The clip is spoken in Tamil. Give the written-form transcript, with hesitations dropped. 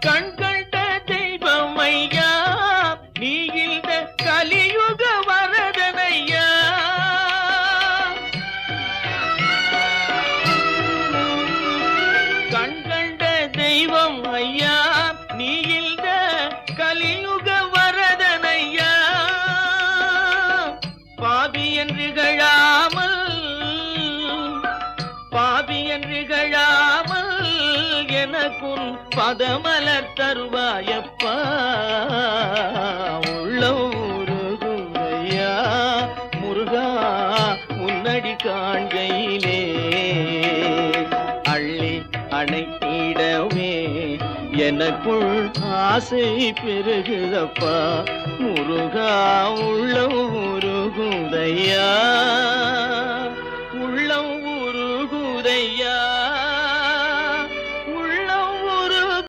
கண்கண்ட தெய்வம் ஐயா நீ இந்த கலியுக வரதனையா. கண்கண்ட தெய்வம் ஐயா நீ இந்த கலியுக வரதனையா. பாவி என்று கழாமல் எனக்குன் பதமலர் தருவாயப்பா. உள்ளம் உருகுதையா முருகா முன்னடி காண்கையிலே. அள்ளி அணைத்திடவே எனக்குள் ஆசை பெருகுதப்பா. முருகா உள்ளம் உருகுதையா உள்ளம் உருகுதையா.